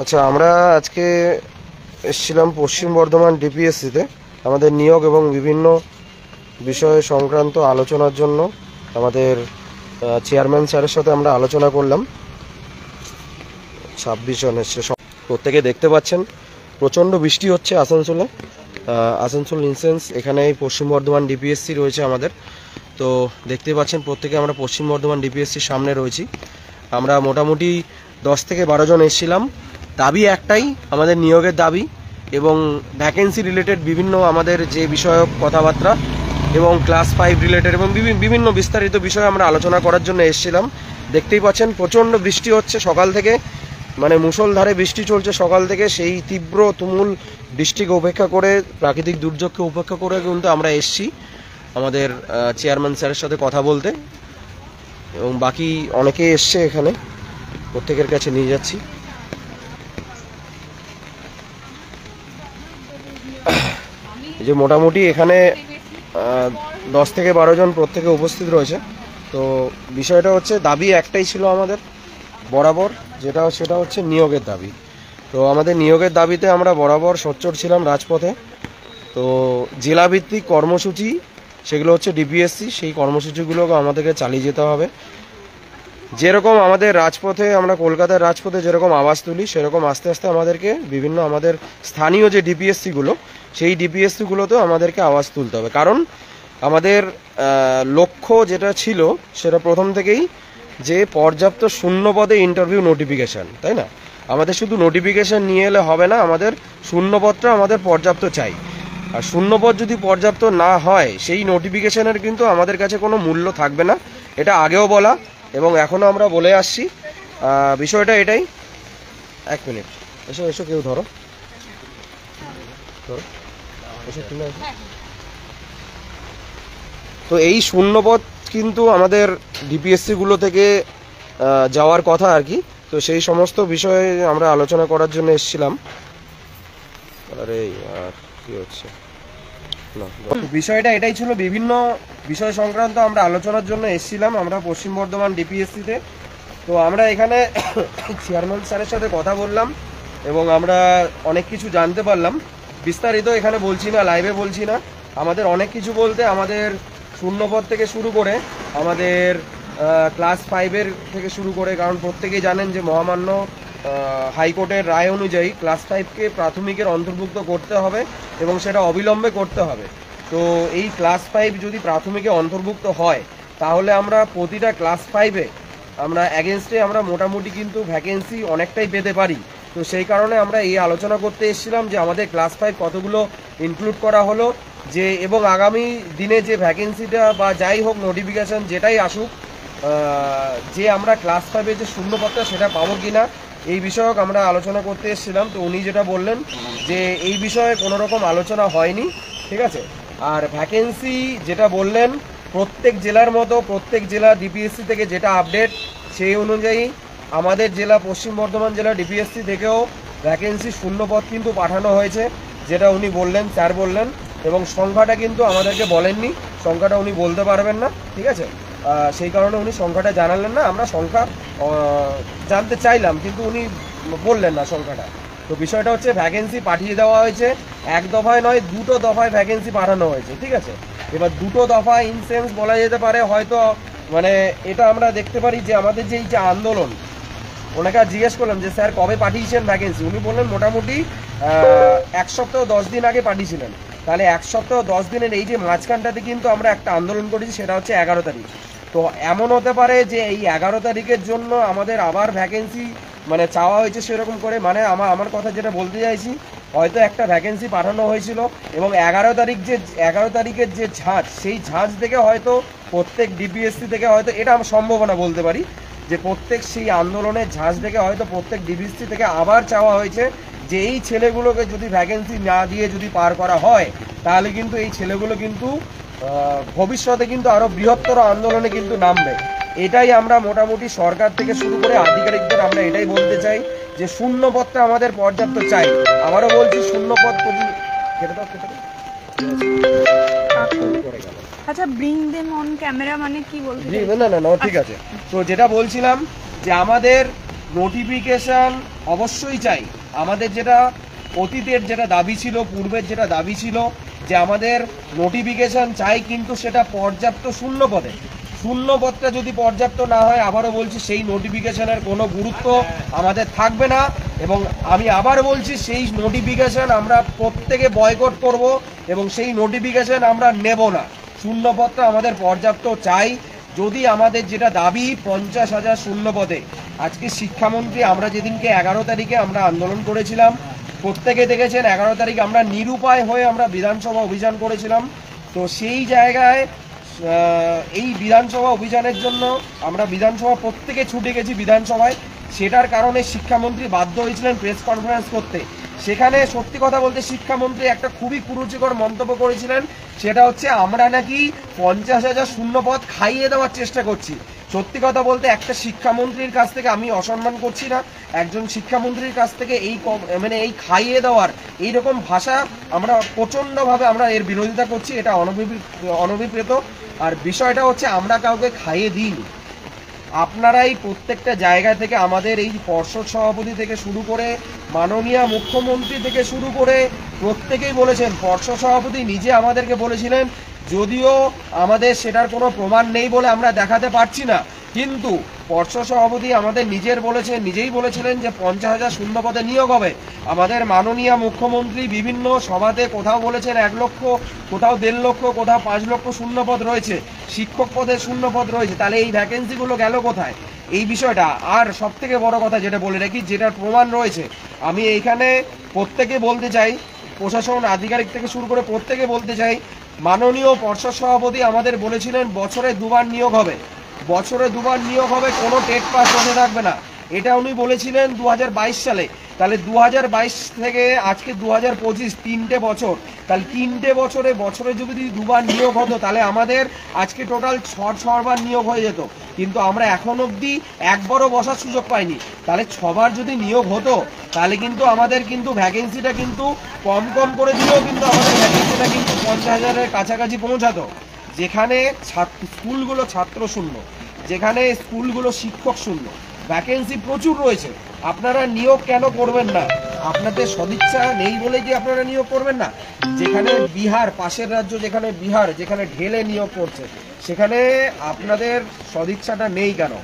আচ্ছা, আমরা আজকে এসেছিলাম পশ্চিম বর্ধমান ডিপিএসসিতে আমাদের নিয়োগ এবং বিভিন্ন বিষয় সংক্রান্ত আলোচনার জন্য। আমাদের চেয়ারম্যান স্যারের সাথে আমরা আলোচনা করলাম। 26 জন এসছে, প্রত্যেকে দেখতে পাচ্ছেন প্রচণ্ড বৃষ্টি হচ্ছে আসানসোলে। আসানসোল ইনসেন্স এখানে পশ্চিম বর্ধমান ডিপিএসসি রয়েছে আমাদের। তো দেখতে পাচ্ছেন প্রত্যেকে আমরা পশ্চিম বর্ধমান ডিপিএসসির সামনে রয়েছি। আমরা মোটামুটি 10 থেকে 12 জন এসেছিলাম। দাবি একটাই, আমাদের নিয়োগের দাবি এবং ভ্যাকেন্সি রিলেটেড বিভিন্ন আমাদের যে বিষয়ক কথাবার্তা এবং ক্লাস 5 রিলেটেড এবং বিভিন্ন বিস্তারিত বিষয়ে আমরা আলোচনা করার জন্য এসেছিলাম। দেখতেই পাচ্ছেন প্রচণ্ড বৃষ্টি হচ্ছে সকাল থেকে, মানে মুষলধারে বৃষ্টি চলছে সকাল থেকে। সেই তীব্র তুমুল বৃষ্টিকে উপেক্ষা করে, প্রাকৃতিক দুর্যোগকে উপেক্ষা করে কিন্তু আমরা এসেছি আমাদের চেয়ারম্যান স্যারের সাথে কথা বলতে, এবং বাকি অনেকে এসছে এখানে, প্রত্যেকের কাছে নিয়ে যাচ্ছি। যে মোটামুটি এখানে 10 থেকে 12 জন প্রত্যেকে উপস্থিত রয়েছে। তো বিষয়টা হচ্ছে দাবি একটাই ছিল আমাদের বরাবর, সেটা হচ্ছে নিয়োগের দাবি। তো আমাদের নিয়োগের দাবিতে আমরা বরাবর সোচ্চার ছিলাম রাজপথে। তো জেলাভিত্তিক কর্মসূচি সেগুলো হচ্ছে ডিপিএসসি, সেই কর্মসূচিগুলোকে আমাদেরকে চালিয়ে যেতে হবে। যেরকম আমাদের রাজপথে, আমরা কলকাতার রাজপথে যেরকম আওয়াজ তুলি, সেরকম আস্তে আস্তে আমাদেরকে বিভিন্ন আমাদের স্থানীয় যে ডিপিএসসিগুলো, সেই ডিপিএসসিগুলোতেও আমাদেরকে আওয়াজ তুলতে হবে। কারণ আমাদের লক্ষ্য যেটা ছিল সেটা প্রথম থেকেই যে পর্যাপ্ত শূন্যপদে ইন্টারভিউ নোটিফিকেশান, তাই না? আমাদের শুধু নোটিফিকেশান নিয়ে এলে হবে না, আমাদের শূন্যপদটা আমাদের পর্যাপ্ত চাই। আর শূন্যপদ যদি পর্যাপ্ত না হয়, সেই নোটিফিকেশানের কিন্তু আমাদের কাছে কোনো মূল্য থাকবে না। এটা আগেও বলা এবং এখনও আমরা বলে আসছি। বিষয়টা এটাই। এক মিনিট, এসো কেউ ধরো এসো, তুমি এসো। তো এই শূন্যপদ কিন্তু আমাদের ডিপিএসসিগুলো থেকে যাওয়ার কথা আর কি। তো সেই সমস্ত বিষয়ে আমরা আলোচনা করার জন্য এসেছিলাম। আরে আর কি হচ্ছে না, বিষয়টা এটাই ছিল। বিভিন্ন বিষয় সংক্রান্ত আমরা আলোচনার জন্য এসেছিলাম আমরা পশ্চিম বর্ধমান ডিপিএসসিতে। তো আমরা এখানে চেয়ারম্যান স্যারের সাথে কথা বললাম এবং আমরা অনেক কিছু জানতে পারলাম। বিস্তারিত এখানে বলছি না, লাইভে বলছি না। আমাদের অনেক কিছু বলতে, আমাদের শূন্যপদ থেকে শুরু করে আমাদের ক্লাস 5-এর থেকে শুরু করে, কারণ প্রত্যেকেই জানেন যে মহামান্য হাইকোর্টের রায় অনুযায়ী ক্লাস 5কে প্রাথমিকের অন্তর্ভুক্ত করতে হবে এবং সেটা অবিলম্বে করতে হবে। তো এই ক্লাস 5 যদি প্রাথমিকে অন্তর্ভুক্ত হয়, তাহলে আমরা প্রতিটা ক্লাস 5-এ আমরা অ্যাগেনস্টে আমরা মোটামুটি কিন্তু ভ্যাকেন্সি অনেকটাই পেতে পারি। তো সেই কারণে আমরা এই আলোচনা করতে এসেছিলাম যে আমাদের ক্লাস 5 কতগুলো ইনক্লুড করা হলো, যে এবং আগামী দিনে যে ভ্যাকেন্সিটা বা যাই হোক নোটিফিকেশান যেটাই আসুক, যে আমরা ক্লাস 5-এ যে শূন্যপদটা সেটা পাবো কি না, এই বিষয়ক আমরা আলোচনা করতে এসেছিলাম। তো উনি যেটা বললেন যে এই বিষয়ে কোনো রকম আলোচনা হয়নি, ঠিক আছে। আর ভ্যাকেন্সি যেটা বললেন, প্রত্যেক জেলার মতো প্রত্যেক জেলা ডিপিএসসি থেকে যেটা আপডেট, সেই অনুযায়ী আমাদের জেলা পশ্চিম বর্ধমান জেলা ডিপিএসসি থেকেও ভ্যাকেন্সি শূন্যপদ কিন্তু পাঠানো হয়েছে, যেটা উনি বললেন, স্যার বললেন। এবং সংখ্যাটা কিন্তু আমাদেরকে বলেননি, সংখ্যাটা উনি বলতে পারবেন না, ঠিক আছে। সেই কারণে উনি সংখ্যাটা জানালেন না। আমরা সংখ্যা জানতে চাইলাম কিন্তু উনি বললেন না সংখ্যাটা। তো বিষয়টা হচ্ছে ভ্যাকেন্সি পাঠিয়ে দেওয়া হয়েছে, এক দফায় নয়, 2টো দফায় ভ্যাকেন্সি পাঠানো হয়েছে, ঠিক আছে। এবার 2টো দফা ইন সেন্স বলা যেতে পারে হয়তো, মানে এটা আমরা দেখতে পারি যে আমাদের যে এই যে আন্দোলন, ওনাকে জিজ্ঞেস করলাম যে স্যার কবে পাঠিয়েছেন ভ্যাকেন্সি, উনি বললেন মোটামুটি 1 সপ্তাহ 10 দিন আগে পাঠিয়েছিলেন। তাহলে 1 সপ্তাহ 10 দিনের এই যে মাঝখানটাতে কিন্তু আমরা একটা আন্দোলন করেছি, সেটা হচ্ছে 11 তারিখ। তো এমন হতে পারে যে এই 11 তারিখের জন্য আমাদের আবার ভ্যাকেন্সি মানে চাওয়া হয়েছে সেরকম করে, মানে আমার কথা যেটা বলতে চাইছি, হয়তো একটা ভ্যাকেন্সি পাঠানো হয়েছিল এবং 11 তারিখের যে ঝাঁজ, সেই ঝাঁজ থেকে হয়তো প্রত্যেক ডিপিএসসি থেকে হয়তো, এটা আমরা সম্ভাবনা বলতে পারি যে প্রত্যেক সেই আন্দোলনের ঝাঁজ থেকে হয়তো প্রত্যেক ডিপিএসসি থেকে আবার চাওয়া হয়েছে যে এই ছেলেগুলোকে যদি ভ্যাকেন্সি না দিয়ে যদি পার করা হয়, তাহলে কিন্তু এই ছেলেগুলো কিন্তু ভবিষ্যতে কিন্তু আরো বৃহত্তর আন্দোলনে কিন্তু নামবে। এটাই আমরা মোটামুটি সরকার থেকে শুরু করে আধিকারিকদের আমরা এটাই বলতে চাই যে শূন্যপদটা আমাদের পর্যাপ্ত চাই। আবারও বলছি, শূন্যপদ আচ্ছা, ব্রিং দেম অন ক্যামেরা মানে কি বলতে? না ঠিক আছে। তো যেটা বলছিলাম যে আমাদের নোটিফিকেশন অবশ্যই চাই। আমাদের যেটা অতীতের যেটা দাবি ছিল, পূর্বের যেটা দাবি ছিল যে আমাদের নোটিফিকেশন চাই, কিন্তু সেটা পর্যাপ্ত শূন্য পদে। শূন্য পদটা যদি পর্যাপ্ত না হয়, আবারও বলছি, সেই নোটিফিকেশনের কোনো গুরুত্ব আমাদের থাকবে না। এবং আমি আবার বলছি, সেই নোটিফিকেশন আমরা প্রত্যেকে বয়কট করব এবং সেই নোটিফিকেশন আমরা নেব না। শূন্য পদটা আমাদের পর্যাপ্ত চাই। যদি আমাদের যেটা দাবি 50,000 শূন্য পদে, আজকে শিক্ষামন্ত্রী, আমরা যেদিনকে 11 তারিখে আমরা আন্দোলন করেছিলাম, প্রত্যেকে দেখেছেন 11 তারিখ আমরা নিরুপায় হয়ে আমরা বিধানসভা অভিযান করেছিলাম। তো সেই জায়গায় এই বিধানসভা অভিযানের জন্য আমরা বিধানসভা প্রত্যেকে ছুটে গেছি বিধানসভায়। সেটার কারণে শিক্ষামন্ত্রী বাধ্য হয়েছিলেন প্রেস কনফারেন্স করতে। সেখানে সত্যি কথা বলতে শিক্ষামন্ত্রী একটা খুবই কুরুচিকর মন্তব্য করেছিলেন, সেটা হচ্ছে আমরা নাকি 50,000 শূন্যপদ খাইয়ে দেওয়ার চেষ্টা করছি। সত্যি কথা বলতে একটা শিক্ষামন্ত্রীর কাছ থেকে, আমি অসম্মান করছি না, একজন শিক্ষামন্ত্রীর কাছ থেকে এই খাইয়ে দেওয়ার এইরকম ভাষা আমরা প্রচণ্ডভাবে আমরা এর বিরোধিতা করছি। এটা অনভিপ্রেত। আর বিষয়টা হচ্ছে আমরা কাউকে খাইয়ে দিইনি। আপনারাই প্রত্যেকটা জায়গা থেকে, আমাদের এই পর্ষদ সভাপতি থেকে শুরু করে মাননীয় মুখ্যমন্ত্রী থেকে শুরু করে প্রত্যেকেই বলেছেন। পর্ষদ সভাপতি নিজে আমাদেরকে বলেছিলেন, যদিও আমাদের সেটার কোনো প্রমাণ নেই বলে আমরা দেখাতে পারছি না, কিন্তু পর্ষদ সভাপতি আমাদের নিজেই বলেছিলেন যে 50,000 শূন্য পদে নিয়োগ হবে। আমাদের মাননীয় মুখ্যমন্ত্রী বিভিন্ন সভাতে কোথাও বলেছেন 1 লক্ষ, কোথাও 1.5 লক্ষ, কোথাও 5 লক্ষ শূন্য পদ রয়েছে, শিক্ষক পদে শূন্য পদ রয়েছে। তাহলে এই ভ্যাকেন্সিগুলো গেল কোথায়? এই বিষয়টা। আর সব থেকে বড় কথা যেটা বলে রাখি, যেটার প্রমাণ রয়েছে, আমি এইখানে প্রত্যেকে বলতে চাই, প্রশাসন আধিকারিক থেকে শুরু করে প্রত্যেকে বলতে চাই, মাননীয় পর্ষদ সভাপতি আমাদের বলেছিলেন বছরে 2 বার নিয়োগ হবে, বছরে 2 বার নিয়োগ হবে, কোনো টেট পাস বসে থাকবে না। এটা উনি বলেছিলেন 2022 সালে। তাহলে 2022 থেকে আজকে 2025, 3টে বছর। তাহলে 3টে বছরে যদি 2 বার নিয়োগ হতো, তাহলে আমাদের আজকে টোটাল 6 বার নিয়োগ হয়ে যেত। কিন্তু আমরা এখন অবধি একবারও বসার সুযোগ পাইনি। তাহলে 6 বার যদি নিয়োগ হতো, তাহলে কিন্তু আমাদের কিন্তু ভ্যাকেন্সিটা কিন্তু কম করে দিলেও কিন্তু আমাদের ভ্যাকেন্সিটা কিন্তু 50,000-এর কাছাকাছি পৌঁছাতো। যেখানে স্কুলগুলো ছাত্র শূন্য, যেখানে স্কুলগুলো শিক্ষক শূন্য, ভ্যাকেন্সি প্রচুর রয়েছে, আপনারা নিয়োগ কেন করবেন না? আপনাদের সদিচ্ছা নেই বলে কি আপনারা নিয়োগ করবেন না? যেখানে বিহার, পাশের রাজ্য যেখানে বিহার, যেখানে ঢেলে নিয়োগ করছে, সেখানে আপনাদের সদিচ্ছাটা নেই কেন?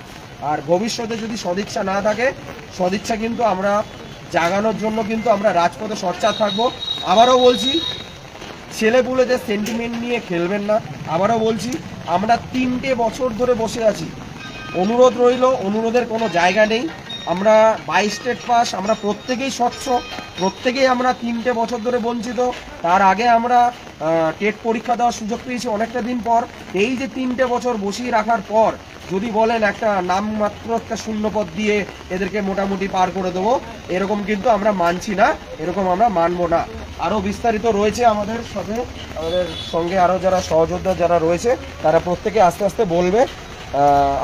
আর ভবিষ্যতে যদি সদিচ্ছা না থাকে, সদিচ্ছা কিন্তু আমরা জাগানোর জন্য কিন্তু আমরা রাজপথে সোচ্চার থাকবো। আবারও বলছি, ছেলেপুলেদের সেন্টিমেন্ট নিয়ে খেলবেন না। আবারও বলছি, আমরা 3টে বছর ধরে বসে আছি। অনুরোধ রইল, অনুরোধের কোনো জায়গা নেই। আমরা 22 স্টেট পাস, আমরা প্রত্যেকেই স্বচ্ছ, প্রত্যেকেই আমরা 3টে বছর ধরে বঞ্চিত। তার আগে আমরা টেট পরীক্ষা দেওয়ার সুযোগ পেয়েছি অনেকটা দিন পর। এই যে 3টে বছর বসিয়ে রাখার পর যদি বলেন একটা নামমাত্র একটা শূন্যপদ দিয়ে এদেরকে মোটামুটি পার করে দেবো, এরকম কিন্তু আমরা মানছি না, এরকম আমরা মানবো না। আরও বিস্তারিত রয়েছে আমাদের সাথে, আমাদের সঙ্গে আরও যারা সহযোদ্ধা যারা রয়েছে, তারা প্রত্যেকে আস্তে আস্তে বলবে।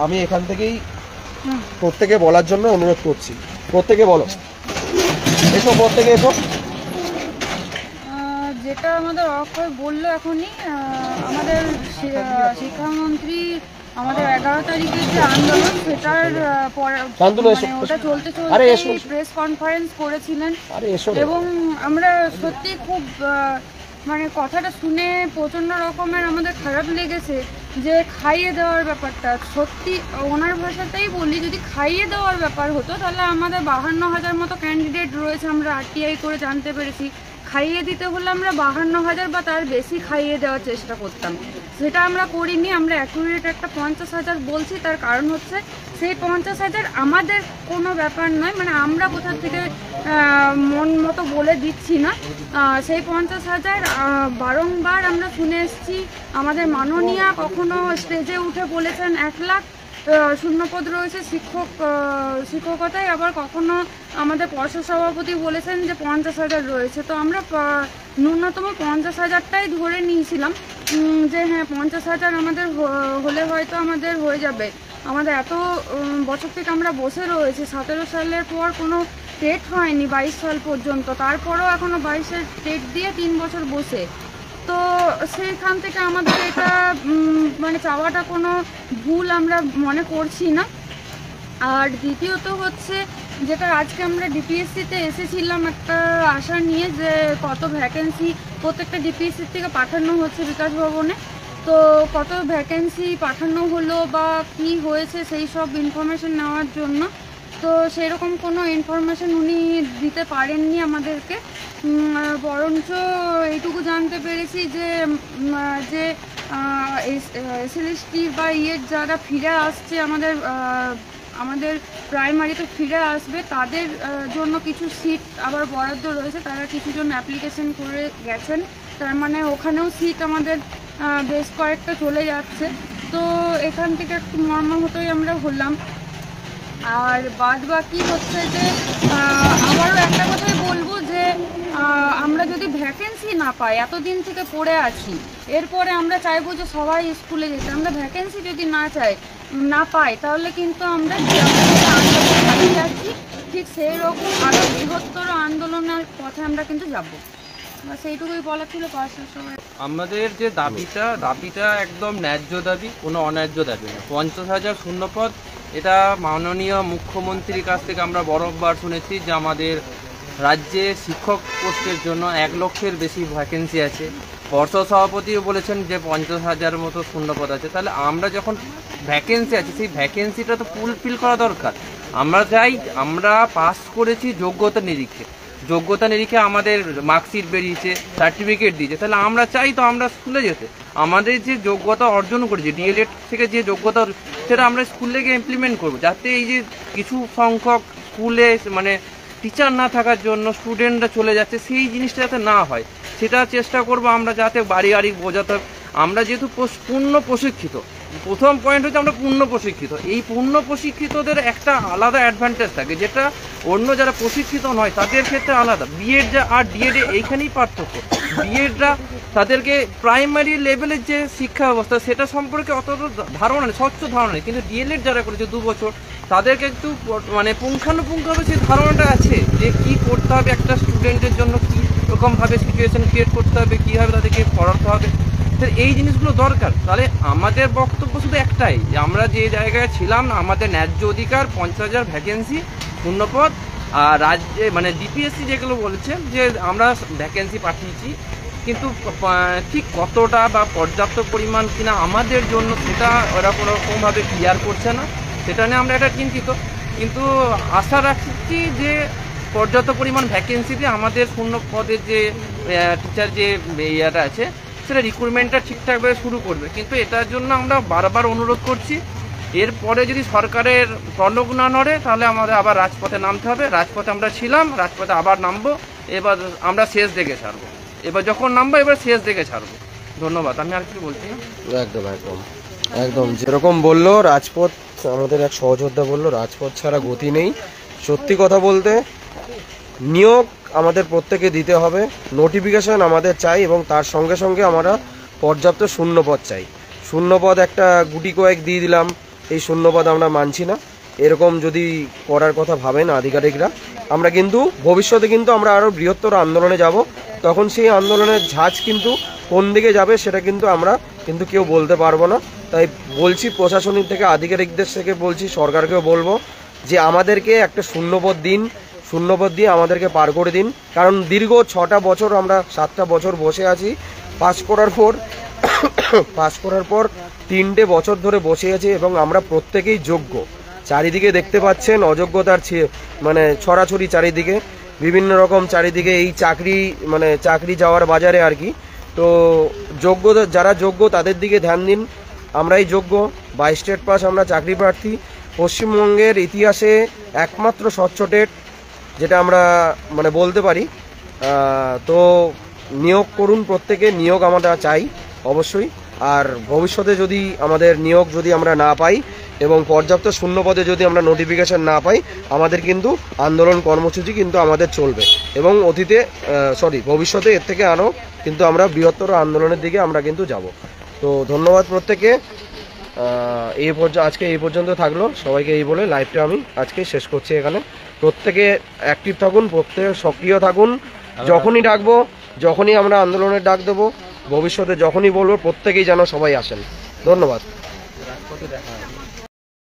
আমি এখান থেকেই প্রত্যেকে বলার জন্য অনুরোধ করছি। প্রত্যেকে বলো, এসো, প্রত্যেকে এসো। যেটা আমাদের অক্ষয় বললো এখনই, আমাদের শিক্ষামন্ত্রী আমাদের 11 তারিখের যে আন্দোলন, সেটার ওটা চলতে প্রেস কনফারেন্স করেছিলেন। এবং আমরা সত্যি খুব কথাটা শুনে প্রচণ্ড রকমের আমাদের খারাপ লেগেছে যে খাইয়ে দেওয়ার ব্যাপারটা। সত্যি ওনার ভাষাতেই বলি, যদি খাইয়ে দেওয়ার ব্যাপার হতো, তাহলে আমাদের 52,000 মতো ক্যান্ডিডেট রয়েছে, আমরা RTI করে জানতে পেরেছি। খাইয়ে দিতে হলে আমরা 52,000 বা তার বেশি খাইয়ে দেওয়ার চেষ্টা করতাম, সেটা আমরা করিনি। আমরা অ্যাকুরেট একটা 50,000 বলছি, তার কারণ হচ্ছে সেই 50,000 আমাদের কোনো ব্যাপার নয়, আমরা কোথা থেকে মন মতো বলে দিচ্ছি না। সেই 50,000 বারংবার আমরা শুনে এসেছি। আমাদের মাননীয়া কখনো স্টেজে উঠে বলেছেন 1 লাখ শূন্যপদ রয়েছে শিক্ষকতায়, আবার কখনো আমাদের পর্ষদ সভাপতি বলেছেন যে 50,000 রয়েছে। তো আমরা ন্যূনতম 50,000টাই ধরে নিয়েছিলাম যে হ্যাঁ 50,000 আমাদের হলে হয়তো আমাদের হয়ে যাবে। আমাদের এত বছর থেকে আমরা বসে রয়েছি, 17 সালের পর কোনো টেট হয়নি 22 সাল পর্যন্ত, তারপরও এখনও 22-এর টেট দিয়ে 3 বছর বসে। তো সেইখান থেকে আমাদের এটা চাওয়াটা কোনো ভুল আমরা মনে করছি না। আর দ্বিতীয়ত হচ্ছে যেটা আজকে আমরা ডিপিএসসিতে এসেছিলাম একটা আশা নিয়ে যে কত ভ্যাকেন্সি প্রত্যেকটা ডিপিএসসির থেকে পাঠানো হচ্ছে বিকাশ ভবনে, তো কত ভ্যাকেন্সি পাঠানো হলো বা কি হয়েছে সেই সব ইনফরমেশন নেওয়ার জন্য। তো সেরকম কোনো ইনফরমেশন উনি দিতে পারেননি আমাদেরকে, বরঞ্চ এইটুকু জানতে পেরেছি যে যে এসএলএসটি বা যারা ফিরে আসছে আমাদের প্রাইমারিতে ফিরে আসবে তাদের জন্য কিছু সিট আবার বরাদ্দ রয়েছে, তারা কিছু জন অ্যাপ্লিকেশন করে গেছেন, তার মানে ওখানেও সিট আমাদের বেশ কয়েকটা চলে যাচ্ছে। তো এখান থেকে একটু মর্মাহতই আমরা হলাম। আর বাদ বাকি হচ্ছে যে আবারও একটা কথাই বলবো যে আমরা যদি ভ্যাকেন্সি না পাই, এতদিন থেকে পড়ে আছি, এরপরে আমরা চাইবো যে সবাই স্কুলে যেতে, আমরা ভ্যাকেন্সি যদি না পাই তাহলে কিন্তু আমরা আন্দোলন চালিয়ে যাচ্ছি, ঠিক সেই রকম আরও বৃহত্তর আন্দোলনের পথে আমরা কিন্তু যাবো। সেইটুকুই বলার ছিল। আমাদের যে দাবিটা একদম ন্যায্য দাবি, কোনো অন্যায্য দাবি না। 50,000 শূন্যপদ, এটা মাননীয় মুখ্যমন্ত্রীর কাছ থেকে আমরা বরাবর শুনেছি যে আমাদের রাজ্যে শিক্ষক পোস্টের জন্য 1 লক্ষের বেশি ভ্যাকেন্সি আছে। পর্ষদ সভাপতিও বলেছেন যে 50,000 মতো শূন্যপদ আছে। তাহলে আমরা যখন ভ্যাকেন্সি আছে, সেই ভ্যাকেন্সিটা তো ফুলফিল করা দরকার। আমরা চাই, আমরা পাস করেছি যোগ্যতা নিরিখে আমাদের মার্কশিট বেরিয়েছে, সার্টিফিকেট দিয়েছে, তাহলে আমরা চাই তো আমরা স্কুলে যেতে। আমাদের যে যোগ্যতা অর্জন করেছি ডিএলএড থেকে, যে যোগ্যতা, সেটা আমরা স্কুলে গিয়ে ইমপ্লিমেন্ট করবো, যাতে এই যে কিছু সংখ্যক স্কুলে মানে টিচার না থাকার জন্য স্টুডেন্টরা চলে যাচ্ছে, সেই জিনিসটা যাতে না হয় সেটা চেষ্টা করব আমরা, যাতে বাড়ি বাড়ি বোঝাতে। আমরা যেহেতু পূর্ণ প্রশিক্ষিত, প্রথম পয়েন্ট হচ্ছে আমরা পূর্ণ প্রশিক্ষিত। এই পূর্ণ প্রশিক্ষিতদের একটা আলাদা অ্যাডভান্টেজ থাকে, যেটা অন্য যারা প্রশিক্ষিত নয় তাদের ক্ষেত্রে আলাদা। বিএড আর ডিএড এইখানেই পার্থক্য। বিএডরা তাদেরকে প্রাইমারি লেভেলের যে শিক্ষা ব্যবস্থা সেটা সম্পর্কে অত ধারণা নেই, স্বচ্ছ ধারণা নেই, কিন্তু ডিএলএড যারা করেছে 2 বছর, তাদেরকে একটু মানে পুঙ্খানুপুঙ্খভাবে সেই ধারণাটা আছে যে কী করতে হবে একটা স্টুডেন্টের জন্য, কী রকমভাবে সিচুয়েশন ক্রিয়েট করতে হবে, কীভাবে তাদেরকে পড়াতে হবে। এই জিনিসগুলো দরকার। তাহলে আমাদের বক্তব্য শুধু একটাই, যে আমরা যে জায়গায় ছিলাম, আমাদের ন্যায্য অধিকার 50,000 ভ্যাকেন্সি শূন্যপদ, আর রাজ্যে মানে ডিপিএসসি যেগুলো বলেছে যে আমরা ভ্যাকেন্সি পাঠিয়েছি, কিন্তু ঠিক কতটা বা পর্যাপ্ত পরিমাণ কিনা আমাদের জন্য সেটা ওরা কোনোরকমভাবে ক্লিয়ার করছে না। সেটা নিয়ে আমরা এটা চিন্তিত, কিন্তু আশা রাখছি যে পর্যাপ্ত পরিমাণ ভ্যাকেন্সি দিয়ে আমাদের শূন্য পদের যে টিচার যে ইয়েটা আছে সেটা রিক্রুটমেন্টটা ঠিকঠাকভাবে শুরু করবে। কিন্তু এটার জন্য আমরা বারবার অনুরোধ করছি, এরপরে যদি সরকারের টনক না নড়ে তাহলে আমাদের আবার রাজপথে নামতে হবে। রাজপথে আমরা ছিলাম, রাজপথে আবার নামবো। এবার আমরা শেষ দেখে ছাড়বো, এবার যখন নামবো এবার শেষ দেখে ছাড়বো। ধন্যবাদ, আমি আর কিছু বলছি না। একদম একদম একদম যেরকম বললো রাজপথ, আমাদের এক সহযোদ্ধা বললো রাজপথ ছাড়া গতি নেই। সত্যি কথা বলতে নিয়োগ আমাদের প্রত্যেকে দিতে হবে, নোটিফিকেশন আমাদের চাই, এবং তার সঙ্গে সঙ্গে আমরা পর্যাপ্ত শূন্যপদ চাই। শূন্যপদ একটা গুটি কয়েক দিয়ে দিলাম, এই শূন্যপদ আমরা মানছি না। এরকম যদি করার কথা ভাবেন আধিকারিকরা, আমরা কিন্তু ভবিষ্যতে কিন্তু আমরা আরও বৃহত্তর আন্দোলনে যাব। তখন সেই আন্দোলনের ঝাঁজ কিন্তু কোন দিকে যাবে সেটা কিন্তু আমরা কিন্তু কেউ বলতে পারবো না। তাই বলছি প্রশাসনিক থেকে, আধিকারিকদের থেকে বলছি, সরকারকেও বলবো যে আমাদেরকে একটা শূন্যপদ দিন, শূন্যপদ দিয়ে আমাদেরকে পার করে দিন। কারণ দীর্ঘ 6টা বছর, আমরা 7টা বছর বসে আছি। পাস করার পর 3টে বছর ধরে বসে আছি, এবং আমরা প্রত্যেকেই যোগ্য। চারিদিকে দেখতে পাচ্ছেন অযোগ্যতার মানে ছড়াছড়ি, চারিদিকে বিভিন্ন রকম, চারিদিকে এই চাকরি যাওয়ার বাজারে আর কি। তো যোগ্যতা, যারা যোগ্য তাদের দিকে ধ্যান দিন। আমরাই যোগ্য, বাই স্টেট পাস আমরা চাকরি প্রার্থী। পশ্চিমবঙ্গের ইতিহাসে একমাত্র স্বচ্ছ টেট, যেটা আমরা মানে বলতে পারি। তো নিয়োগ করুন, প্রত্যেকে নিয়োগ আমরা চাই অবশ্যই। আর ভবিষ্যতে যদি আমাদের নিয়োগ যদি আমরা না পাই এবং পর্যাপ্ত শূন্যপদে যদি আমরা নোটিফিকেশন না পাই, আমাদের কিন্তু আন্দোলন কর্মসূচি কিন্তু আমাদের চলবে, এবং ভবিষ্যতে এর থেকে আরও কিন্তু আমরা বৃহত্তর আন্দোলনের দিকে আমরা কিন্তু যাব। তো ধন্যবাদ প্রত্যেকে। আজকে এই পর্যন্ত থাকলো। সবাইকে এই বলে লাইভটা আমি আজকে শেষ করছি এখানে। প্রত্যেকে অ্যাক্টিভ থাকুন, প্রত্যেকে সক্রিয় থাকুন। যখনই ডাকবো, যখনই আমরা আন্দোলনের ডাক দেবো, ভবিষ্যতে যখনই বলবো, প্রত্যেকেই যেন সবাই আসেন। ধন্যবাদ।